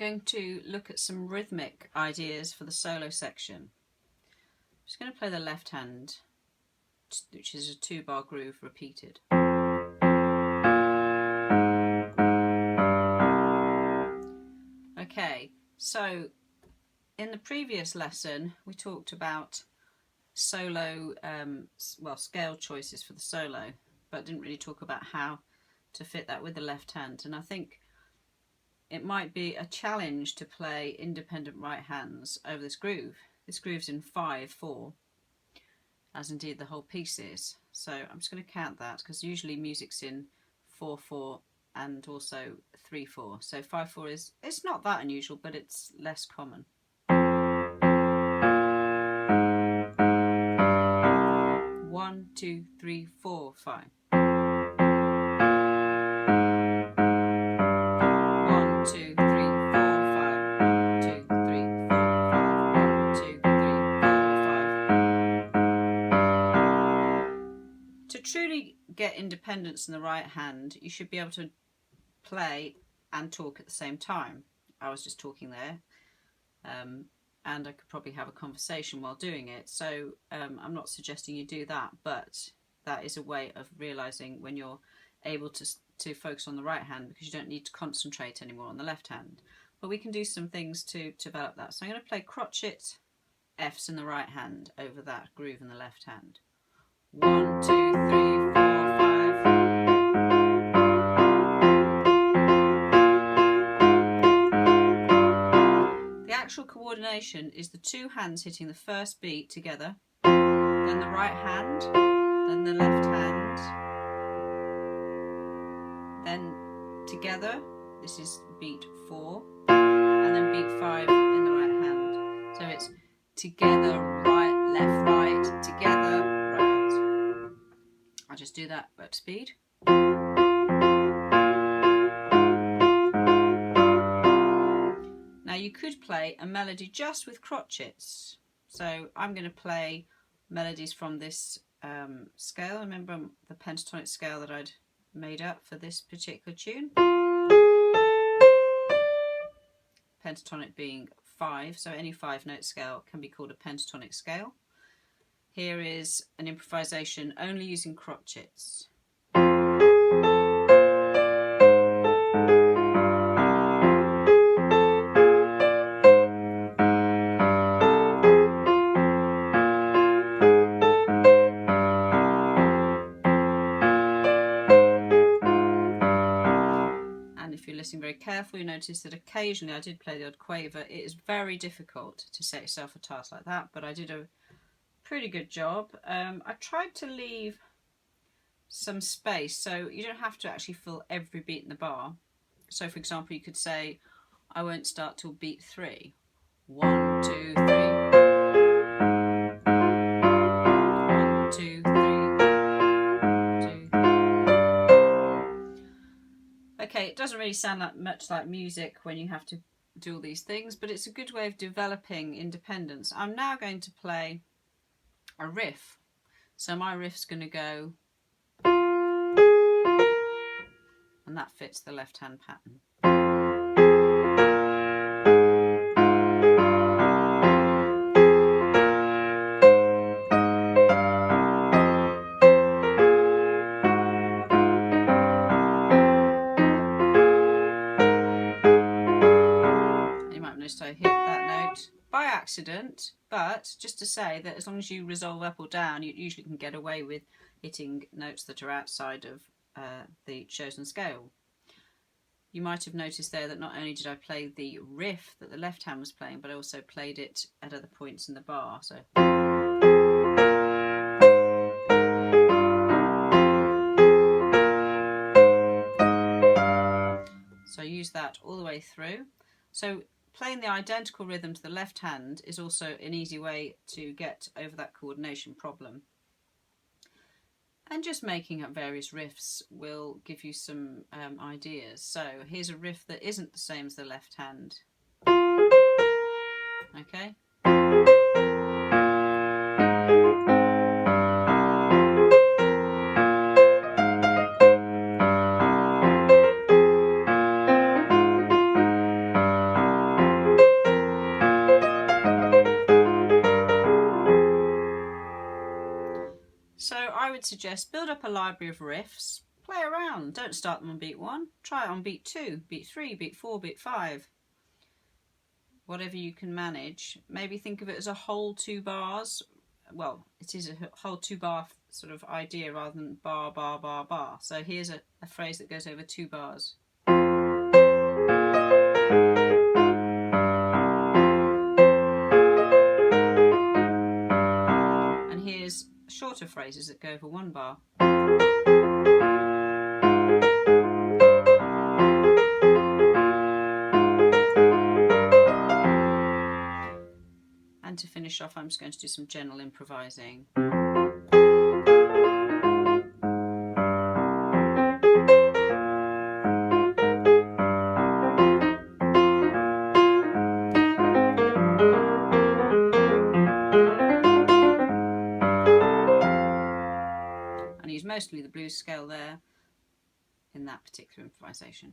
going to look at some rhythmic ideas for the solo section. I'm just going to play the left hand, which is a 2-bar groove repeated. Okay, so in the previous lesson we talked about solo, scale choices for the solo, but didn't really talk about how to fit that with the left hand. And I think it might be a challenge to play independent right hands over this groove. This groove's in 5/4, as indeed the whole piece is. So I'm just going to count that, because usually music's in 4/4 and also 3/4. So 5/4 it's not that unusual, but it's less common. 1, 2, 3, 4, 5. 1, 2, 3, 4, 5. 1, 2, 3, 4, 5. 1, 2, 3, 4, 5. To truly get independence in the right hand, you should be able to play and talk at the same time. I was just talking there, and I could probably have a conversation while doing it. So I'm not suggesting you do that, but that is a way of realizing when you're able to focus on the right hand, because you don't need to concentrate anymore on the left hand. But we can do some things to develop that. So I'm going to play crotchet Fs in the right hand over that groove in the left hand. 1, 2, 3, 4, 5. The actual coordination is the 2 hands hitting the first beat together, then the right hand, then the left hand, then together, this is beat 4, and then beat 5 in the right hand. So it's together, right, left, right, together, right. I'll just do that at speed. Now you could play a melody just with crotchets. So I'm going to play melodies from this scale. Remember the pentatonic scale that I'd made up for this particular tune? Pentatonic being 5, so any 5-note scale can be called a pentatonic scale. Here is an improvisation only using crotchets. Listening very carefully, you notice that occasionally I did play the odd quaver. It is very difficult to set yourself a task like that, but I did a pretty good job. I tried to leave some space, so you don't have to actually fill every beat in the bar. So for example, you could say, I won't start till beat 3. 1, 2, 3. 1, 2, 3. 2. Okay, it doesn't really sound much like music when you have to do all these things, but it's a good way of developing independence. I'm now going to play a riff. So my riff's going to go, and that fits the left-hand pattern. I hit that note by accident, but just to say that as long as you resolve up or down, you usually can get away with hitting notes that are outside of the chosen scale. You might have noticed there that not only did I play the riff that the left hand was playing, but I also played it at other points in the bar. So I use that all the way through. So playing the identical rhythm to the left hand is also an easy way to get over that coordination problem. And just making up various riffs will give you some ideas. So here's a riff that isn't the same as the left hand. Okay. suggest build up a library of riffs, play around, don't start them on beat 1, try it on beat 2, beat 3, beat 4, beat 5. Whatever you can manage. Maybe think of it as a whole 2 bars. Well, it is a whole 2 bar sort of idea rather than bar, bar, bar, bar. So here's a phrase that goes over 2 bars. And here's shorter phrases that go over 1 bar. And to finish off, I'm just going to do some general improvising. And use mostly the blues scale there in that particular improvisation.